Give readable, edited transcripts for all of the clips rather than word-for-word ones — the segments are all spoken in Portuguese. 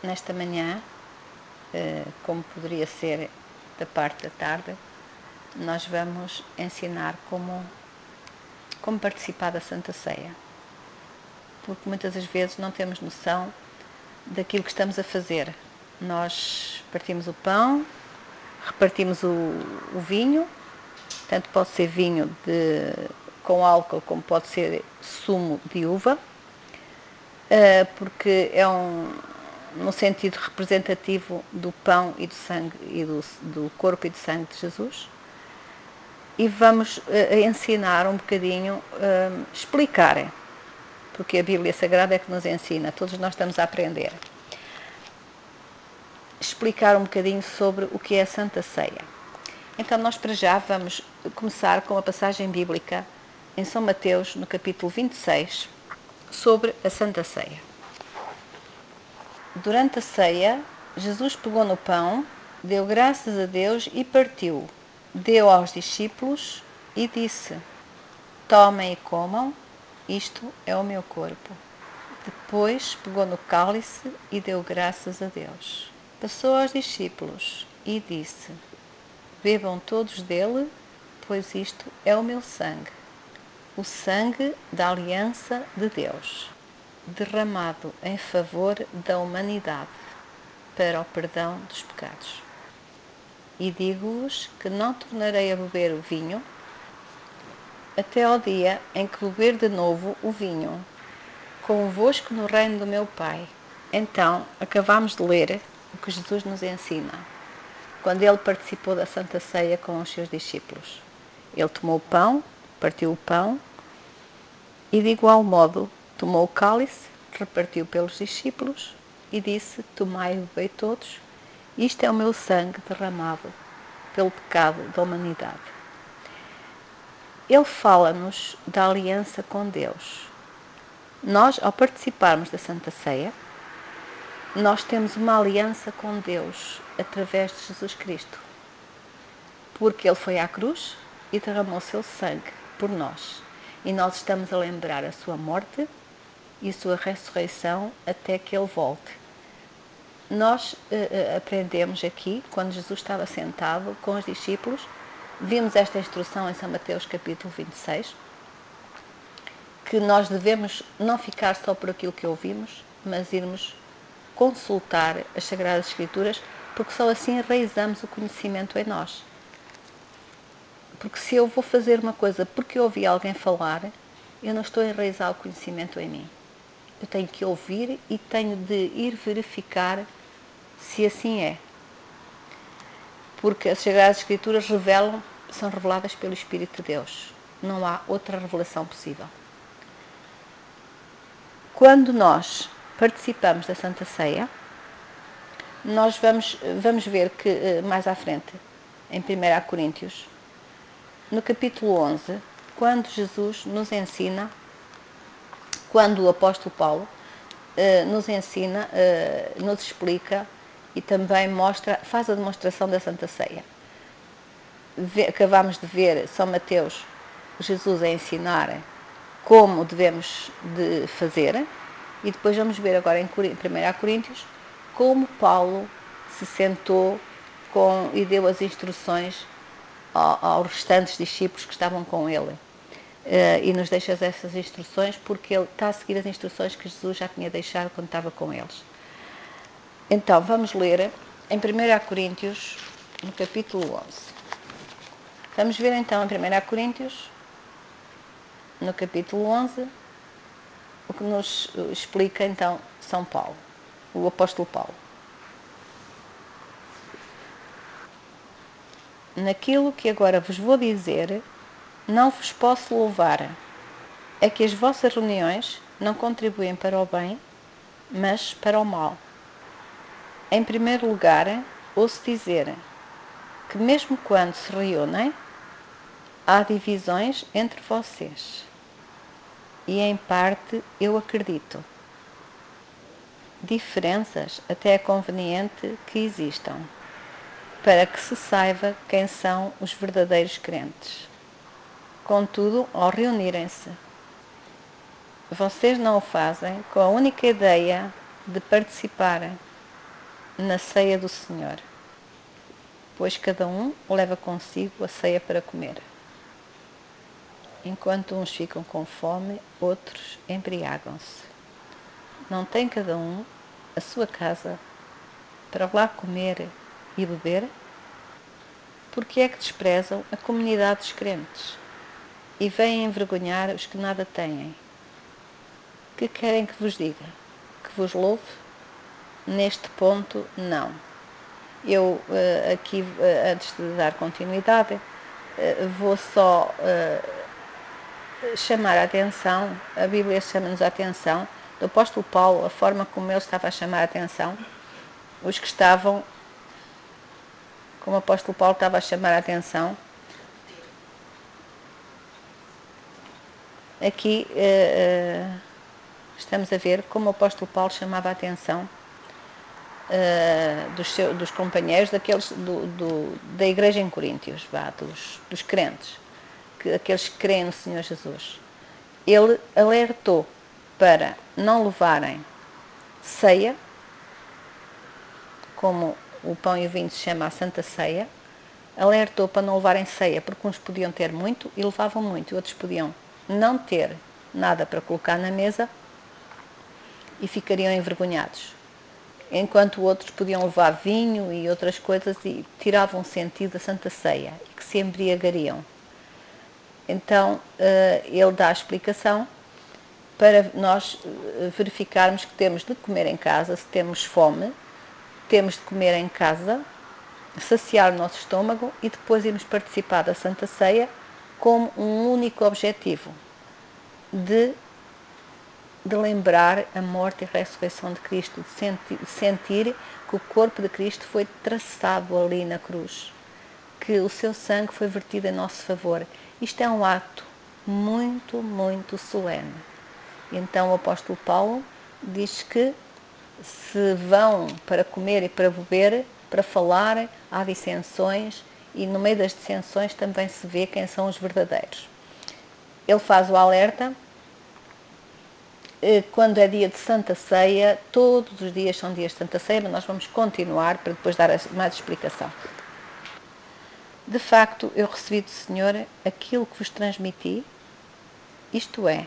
nesta manhã, como poderia ser da parte da tarde, nós vamos ensinar como participar da Santa Ceia. Porque muitas das vezes não temos noção daquilo que estamos a fazer. Nós partimos o pão, repartimos o vinho, tanto pode ser vinho com álcool como pode ser sumo de uva, porque é no sentido representativo do pão e do sangue e do corpo e do sangue de Jesus. E vamos ensinar um bocadinho, explicar, porque a Bíblia Sagrada é que nos ensina, todos nós estamos a aprender. Explicar um bocadinho sobre o que é a Santa Ceia. Então nós para já vamos começar com a passagem bíblica em São Mateus, no capítulo 26, sobre a Santa Ceia. Durante a ceia, Jesus pegou no pão, deu graças a Deus e partiu. Deu aos discípulos e disse: tomem e comam, isto é o meu corpo. Depois pegou no cálice e deu graças a Deus. Passou aos discípulos e disse: bebam todos dele, pois isto é o meu sangue, o sangue da aliança de Deus, derramado em favor da humanidade, para o perdão dos pecados. E digo-vos que não tornarei a beber o vinho, até ao dia em que beber de novo o vinho, convosco no reino do meu Pai. Então, acabamos de ler o que Jesus nos ensina, quando ele participou da Santa Ceia com os seus discípulos. Ele tomou o pão, partiu o pão, e de igual modo tomou o cálice, repartiu pelos discípulos e disse: tomai e bebei todos, isto é o meu sangue derramado pelo pecado da humanidade. Ele fala-nos da aliança com Deus. Nós, ao participarmos da Santa Ceia, nós temos uma aliança com Deus através de Jesus Cristo. Porque Ele foi à cruz e derramou o seu sangue por nós. E nós estamos a lembrar a sua morte e a sua ressurreição até que Ele volte. Nós aprendemos aqui, quando Jesus estava sentado com os discípulos, vimos esta instrução em São Mateus capítulo 26, que nós devemos não ficar só por aquilo que ouvimos, mas irmos consultar as Sagradas Escrituras, porque só assim enraizamos o conhecimento em nós. Porque se eu vou fazer uma coisa porque eu ouvi alguém falar, eu não estou a enraizar o conhecimento em mim. Eu tenho que ouvir e tenho de ir verificar se assim é. Porque as Sagradas Escrituras são reveladas pelo Espírito de Deus. Não há outra revelação possível. Quando nós participamos da Santa Ceia, nós vamos ver que mais à frente, em 1 Coríntios, no capítulo 11, quando Jesus nos ensina, quando o apóstolo Paulo nos ensina, nos explica e também faz a demonstração da Santa Ceia. Acabamos de ver São Mateus, Jesus a ensinar como devemos de fazer, e depois vamos ver agora em 1 Coríntios como Paulo se sentou e deu as instruções aos restantes discípulos que estavam com ele. E nos deixa essas instruções porque ele está a seguir as instruções que Jesus já tinha deixado quando estava com eles. Então, vamos ler em 1 Coríntios, no capítulo 11. Vamos ver então em 1 Coríntios, no capítulo 11, o que nos explica então São Paulo, o apóstolo Paulo. Naquilo que agora vos vou dizer, não vos posso louvar. É que as vossas reuniões não contribuem para o bem, mas para o mal. Em primeiro lugar, ouço dizer que mesmo quando se reúnem, há divisões entre vocês. E em parte eu acredito. Diferenças até é conveniente que existam, para que se saiba quem são os verdadeiros crentes. Contudo, ao reunirem-se, vocês não o fazem com a única ideia de participarem na ceia do Senhor, pois cada um leva consigo a ceia para comer. Enquanto uns ficam com fome, outros embriagam-se. Não tem cada um a sua casa para lá comer e beber? Porque é que desprezam a comunidade dos crentes e vêm envergonhar os que nada têm? Que querem que vos diga? Que vos louve? Neste ponto, não. Eu aqui, antes de dar continuidade, vou só chamar a atenção, a Bíblia chama-nos a atenção, do apóstolo Paulo, a forma como ele estava a chamar a atenção, os que estavam, como o apóstolo Paulo estava a chamar a atenção, aqui estamos a ver como o apóstolo Paulo chamava a atenção dos companheiros daqueles da igreja em Coríntios, dos crentes, aqueles que creem no Senhor Jesus. Ele alertou para não levarem ceia, como o pão e o vinho se chama a Santa Ceia, alertou para não levarem ceia, porque uns podiam ter muito e levavam muito, e outros podiam não ter nada para colocar na mesa e ficariam envergonhados. Enquanto outros podiam levar vinho e outras coisas e tiravam sentido da Santa Ceia e que se embriagariam. Então, ele dá a explicação para nós verificarmos que temos de comer em casa, se temos fome, temos de comer em casa, saciar o nosso estômago e depois irmos participar da Santa Ceia com um único objetivo, de lembrar a morte e a ressurreição de Cristo, de sentir que o corpo de Cristo foi traçado ali na cruz, que o seu sangue foi vertido em nosso favor. Isto é um ato muito, muito solene. Então o apóstolo Paulo diz que se vão para comer e para beber, para falar, há dissensões e no meio das dissensões também se vê quem são os verdadeiros. Ele faz o alerta, quando é dia de Santa Ceia, todos os dias são dias de Santa Ceia, mas nós vamos continuar para depois dar mais explicação. De facto, eu recebi do Senhor aquilo que vos transmiti, isto é,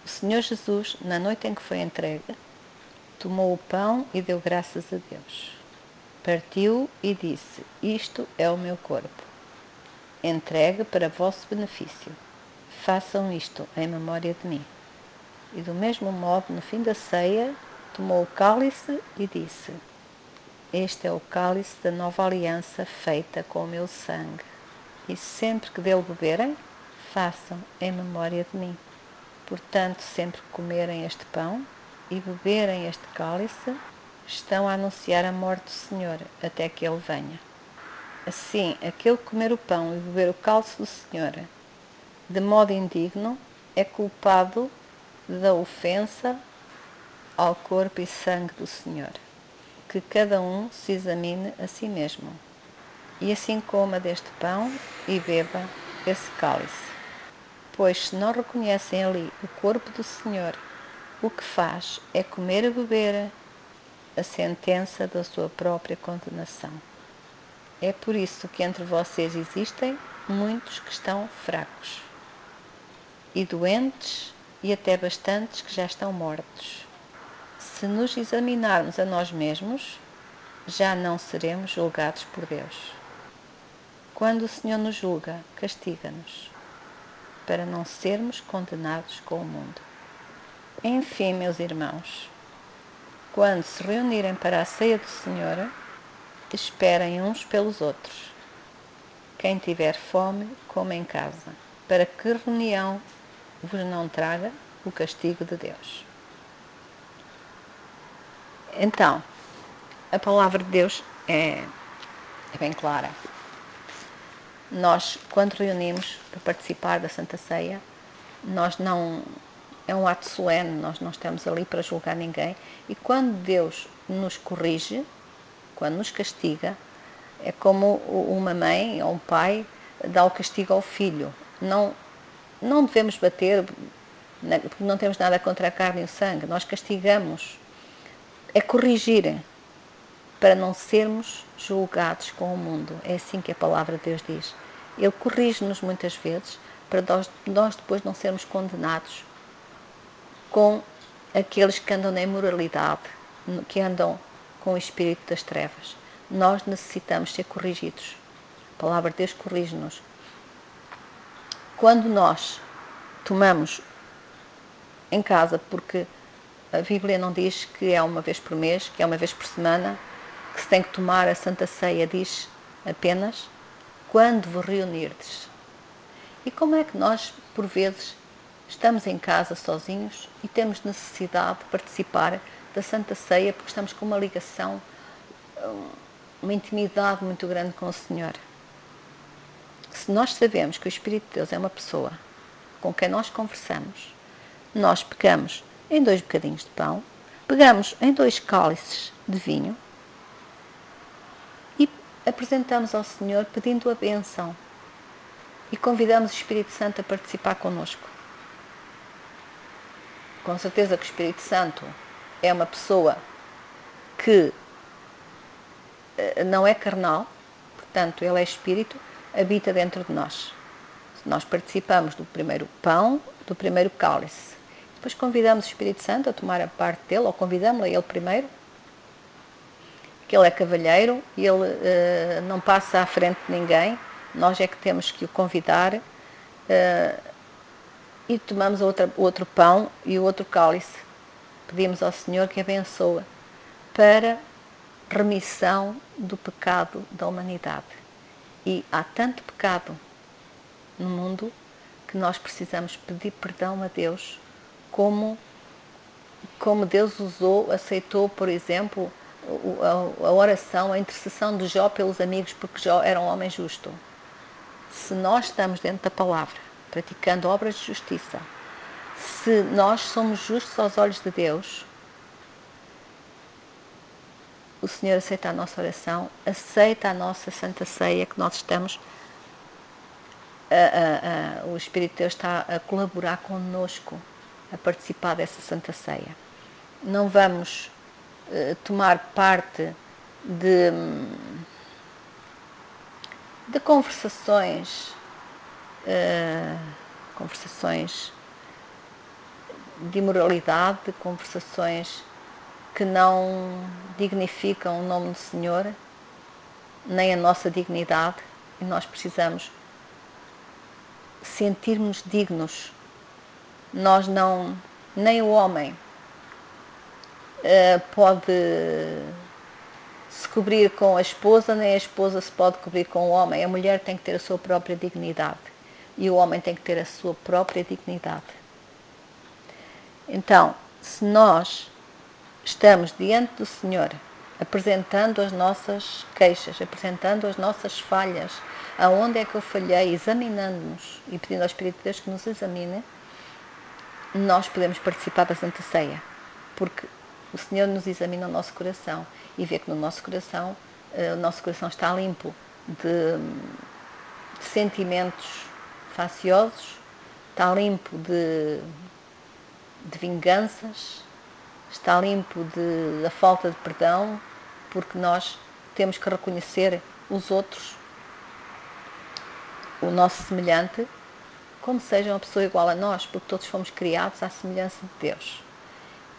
o Senhor Jesus, na noite em que foi entregue, tomou o pão e deu graças a Deus. Partiu e disse: isto é o meu corpo, entregue para vosso benefício. Façam isto em memória de mim. E do mesmo modo, no fim da ceia, tomou o cálice e disse: este é o cálice da nova aliança feita com o meu sangue. E sempre que dele beberem, façam em memória de mim. Portanto, sempre que comerem este pão e beberem este cálice, estão a anunciar a morte do Senhor até que ele venha. Assim, aquele que comer o pão e beber o cálice do Senhor de modo indigno é culpado da ofensa ao corpo e sangue do Senhor. Que cada um se examine a si mesmo, e assim coma deste pão e beba esse cálice. Pois se não reconhecem ali o corpo do Senhor, o que faz é comer e beber a sentença da sua própria condenação. É por isso que entre vocês existem muitos que estão fracos e doentes e até bastantes que já estão mortos. Se nos examinarmos a nós mesmos, já não seremos julgados por Deus. Quando o Senhor nos julga, castiga-nos, para não sermos condenados com o mundo. Enfim, meus irmãos, quando se reunirem para a ceia do Senhor, esperem uns pelos outros. Quem tiver fome, coma em casa, para que reunião vos não traga o castigo de Deus. Então, a palavra de Deus é bem clara. Nós, quando reunimos para participar da Santa Ceia, é um ato solene, nós não estamos ali para julgar ninguém. E quando Deus nos corrige, quando nos castiga, é como uma mãe ou um pai dá o castigo ao filho. Não devemos bater, porque não temos nada contra a carne e o sangue. Nós castigamos. é corrigir, para não sermos julgados com o mundo. É assim que a palavra de Deus diz. Ele corrige-nos muitas vezes para nós depois não sermos condenados com aqueles que andam na imoralidade, que andam com o espírito das trevas. Nós necessitamos ser corrigidos. A palavra de Deus corrige-nos. Quando nós tomamos em casa, porque a Bíblia não diz que é uma vez por mês, que é uma vez por semana, que se tem que tomar a Santa Ceia, diz apenas quando vos reunirdes. E como é que nós, por vezes, estamos em casa sozinhos e temos necessidade de participar da Santa Ceia porque estamos com uma ligação, uma intimidade muito grande com o Senhor? Se nós sabemos que o Espírito de Deus é uma pessoa com quem nós conversamos, nós pegamos em 2 bocadinhos de pão, pegamos em 2 cálices de vinho e apresentamos ao Senhor pedindo a bênção e convidamos o Espírito Santo a participar connosco. Com certeza que o Espírito Santo é uma pessoa que não é carnal, portanto ele é Espírito, habita dentro de nós. Nós participamos do primeiro pão, do primeiro cálice. Depois convidamos o Espírito Santo a tomar a parte dele, ou convidamos-lo a ele primeiro, que ele é cavalheiro e ele não passa à frente de ninguém, nós é que temos que o convidar, e tomamos o outro pão e o outro cálice. Pedimos ao Senhor que abençoe para remissão do pecado da humanidade. E há tanto pecado no mundo que nós precisamos pedir perdão a Deus, como Deus aceitou, por exemplo, a oração, a intercessão de Jó pelos amigos, porque Jó era um homem justo. Se nós estamos dentro da palavra, praticando obras de justiça, se nós somos justos aos olhos de Deus, o Senhor aceita a nossa oração, aceita a nossa Santa Ceia, que nós estamos, o Espírito de Deus está a colaborar connosco, a participar dessa Santa Ceia. Não vamos tomar parte de conversações de imoralidade, de conversações que não dignificam o nome do Senhor, nem a nossa dignidade, e nós precisamos sentir-nos dignos. Nós não, nem o homem pode se cobrir com a esposa, nem a esposa se pode cobrir com o homem. A mulher tem que ter a sua própria dignidade e o homem tem que ter a sua própria dignidade. Então, se nós estamos diante do Senhor, apresentando as nossas queixas, apresentando as nossas falhas, aonde é que eu falhei, examinando-nos e pedindo ao Espírito de Deus que nos examine, nós podemos participar da Santa Ceia, porque o Senhor nos examina o nosso coração e vê que no nosso coração, o nosso coração está limpo de sentimentos faciosos, está limpo de vinganças, está limpo da falta de perdão, porque nós temos que reconhecer os outros, o nosso semelhante, como seja uma pessoa igual a nós, porque todos fomos criados à semelhança de Deus.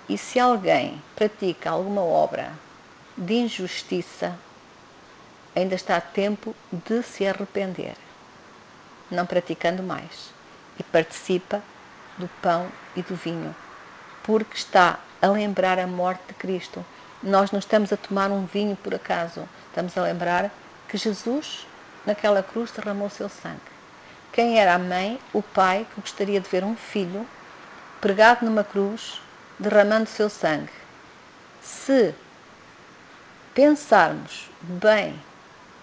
E se alguém pratica alguma obra de injustiça, ainda está a tempo de se arrepender, não praticando mais, e participa do pão e do vinho, porque está a lembrar a morte de Cristo. Nós não estamos a tomar um vinho por acaso, estamos a lembrar que Jesus, naquela cruz, derramou o seu sangue. Quem era a mãe, o pai, que gostaria de ver um filho pregado numa cruz, derramando o seu sangue? Se pensarmos bem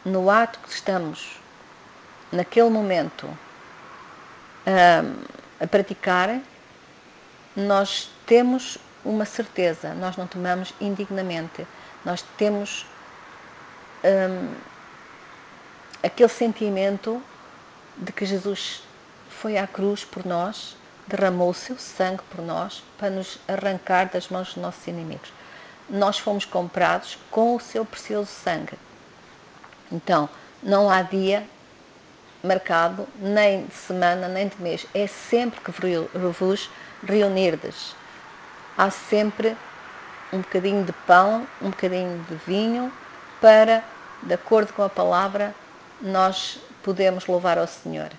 no ato que estamos, naquele momento, a praticar, nós temos uma certeza, nós não tomamos indignamente, nós temos aquele sentimento de que Jesus foi à cruz por nós, derramou o seu sangue por nós, para nos arrancar das mãos dos nossos inimigos. nós fomos comprados com o seu precioso sangue. Então, não há dia marcado, nem de semana, nem de mês. É sempre que vos reunirdes. Há sempre um bocadinho de pão, um bocadinho de vinho, para, de acordo com a palavra, nós podemos louvar ao Senhor.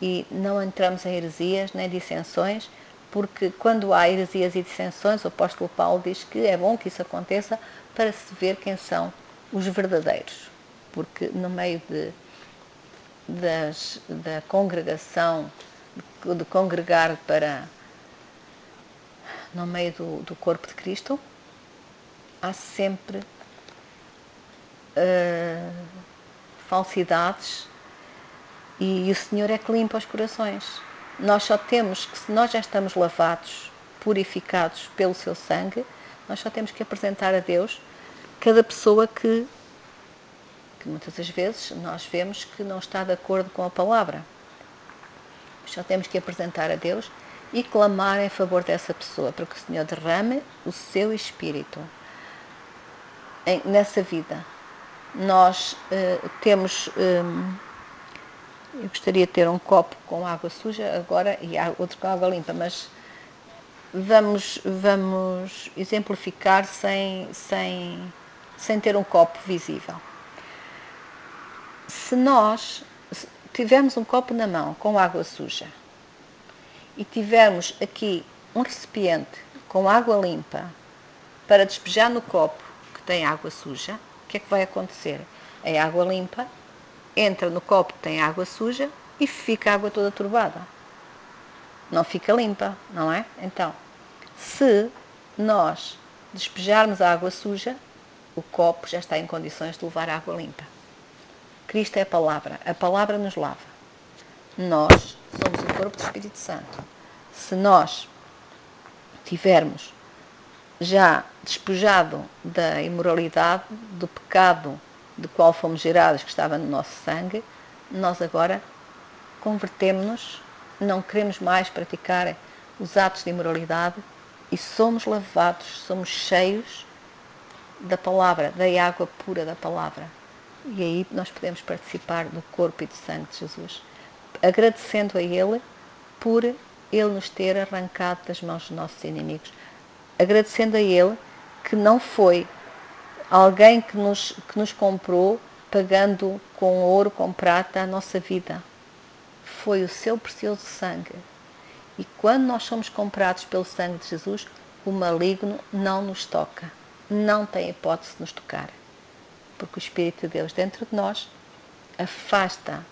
E não entramos em heresias nem dissensões, porque quando há heresias e dissensões, o apóstolo Paulo diz que é bom que isso aconteça para se ver quem são os verdadeiros. Porque no meio da congregação, de congregar para no meio do corpo de Cristo, há sempre falsidades, e o Senhor é que limpa os corações. Nós só temos que, se nós já estamos lavados, purificados pelo seu sangue, nós só temos que apresentar a Deus cada pessoa que muitas das vezes nós vemos que não está de acordo com a palavra. Só temos que apresentar a Deus e clamar em favor dessa pessoa, para que o Senhor derrame o seu Espírito nessa vida. Nós temos... eu gostaria de ter um copo com água suja agora e outro com água limpa, mas vamos exemplificar sem ter um copo visível. Se nós tivermos um copo na mão com água suja e tivermos aqui um recipiente com água limpa para despejar no copo que tem água suja, o que é que vai acontecer? A água limpa entra no copo que tem água suja e fica a água toda turbada. Não fica limpa, não é? Então, se nós despejarmos a água suja, o copo já está em condições de levar água limpa. Cristo é a palavra nos lava. Nós somos o corpo do Espírito Santo. Se nós tivermos já despojado da imoralidade, do pecado do qual fomos gerados, que estava no nosso sangue, nós agora convertemos-nos, não queremos mais praticar os atos de imoralidade e somos lavados, somos cheios da palavra, da água pura da palavra. E aí nós podemos participar do corpo e do sangue de Jesus, agradecendo a Ele por Ele nos ter arrancado das mãos dos nossos inimigos, agradecendo a Ele que não foi alguém que nos comprou pagando com ouro, com prata a nossa vida. Foi o seu precioso sangue. E quando nós somos comprados pelo sangue de Jesus, o maligno não nos toca, não tem hipótese de nos tocar, porque o Espírito de Deus dentro de nós afasta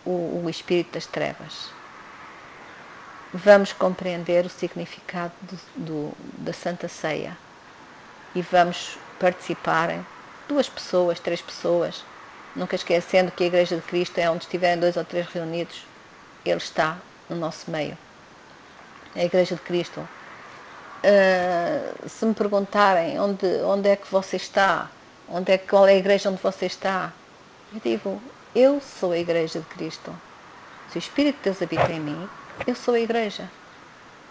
o espírito das trevas. Vamos compreender o significado da Santa Ceia e vamos participarem 2 pessoas, 3 pessoas, nunca esquecendo que a Igreja de Cristo é onde estiverem 2 ou 3 reunidos, Ele está no nosso meio. A Igreja de Cristo. Se me perguntarem onde é que você está, qual é a igreja onde você está, eu digo, eu sou a Igreja de Cristo. Se o Espírito de Deus habita em mim, eu sou a igreja.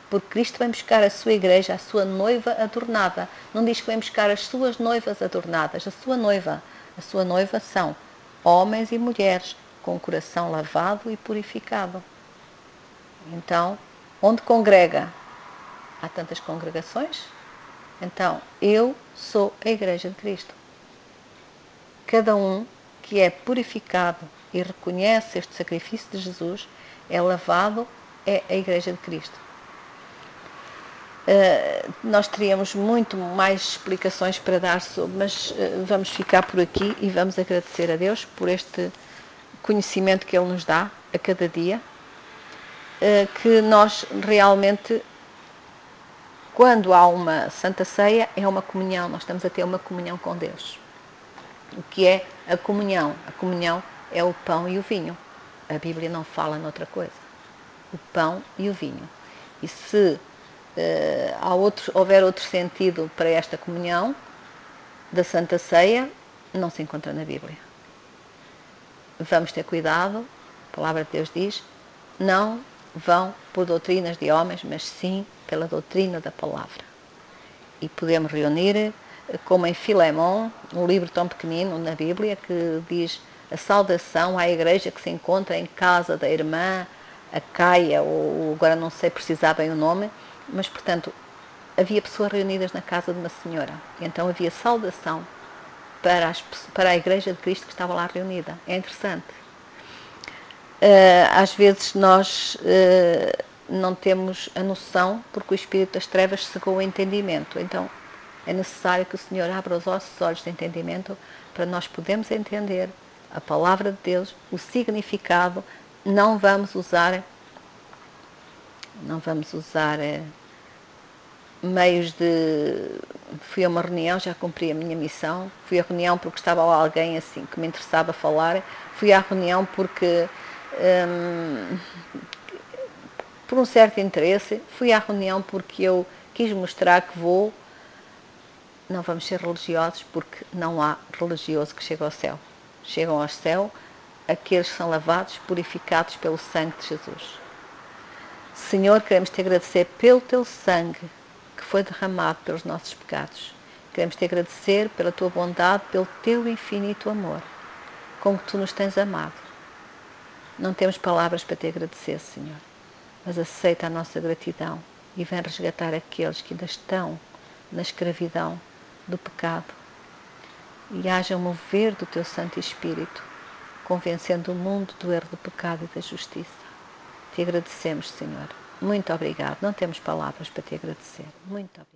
Porque Cristo vem buscar a sua igreja, a sua noiva adornada. Não diz que vem buscar as suas noivas adornadas, a sua noiva. A sua noiva são homens e mulheres com o coração lavado e purificado. Então, onde congrega? Há tantas congregações? Então, eu sou a Igreja de Cristo. Cada um que é purificado e reconhece este sacrifício de Jesus, é lavado, é a Igreja de Cristo. Nós teríamos muito mais explicações para dar sobre, mas vamos ficar por aqui e vamos agradecer a Deus por este conhecimento que Ele nos dá a cada dia, que nós realmente, quando há uma Santa Ceia, é uma comunhão, nós estamos a ter uma comunhão com Deus. O que é a comunhão? A comunhão é o pão e o vinho. A Bíblia não fala noutra coisa. O pão e o vinho. E se houver outro sentido para esta comunhão da Santa Ceia, não se encontra na Bíblia. Vamos ter cuidado, a palavra de Deus diz, não vão por doutrinas de homens, mas sim pela doutrina da palavra. e podemos reunir, como em Filemão, um livro tão pequenino na Bíblia, que diz a saudação à igreja que se encontra em casa da irmã, a Caia, ou agora não sei precisar bem o nome, mas portanto havia pessoas reunidas na casa de uma senhora, e então havia saudação para a igreja de Cristo que estava lá reunida. É interessante. Às vezes nós não temos a noção, porque o espírito das trevas cegou o entendimento. Então é necessário que o Senhor abra os nossos olhos de entendimento para nós podermos entender a palavra de Deus, o significado. Não vamos usar meios de... Fui a uma reunião, já cumpri a minha missão. Fui à reunião porque estava lá alguém assim que me interessava falar. Fui à reunião porque por um certo interesse. Fui à reunião porque eu quis mostrar que vou. Não vamos ser religiosos, porque não há religioso que chegue ao céu. Chegam ao céu aqueles que são lavados, purificados pelo sangue de Jesus. Senhor, queremos te agradecer pelo teu sangue que foi derramado pelos nossos pecados. Queremos te agradecer pela tua bondade, pelo teu infinito amor, com que tu nos tens amado. Não temos palavras para te agradecer, Senhor, mas aceita a nossa gratidão e vem resgatar aqueles que ainda estão na escravidão do pecado. E haja um mover do teu Santo Espírito, convencendo o mundo do erro do pecado e da justiça. Te agradecemos, Senhor. Muito obrigado. Não temos palavras para te agradecer. Muito obrigado.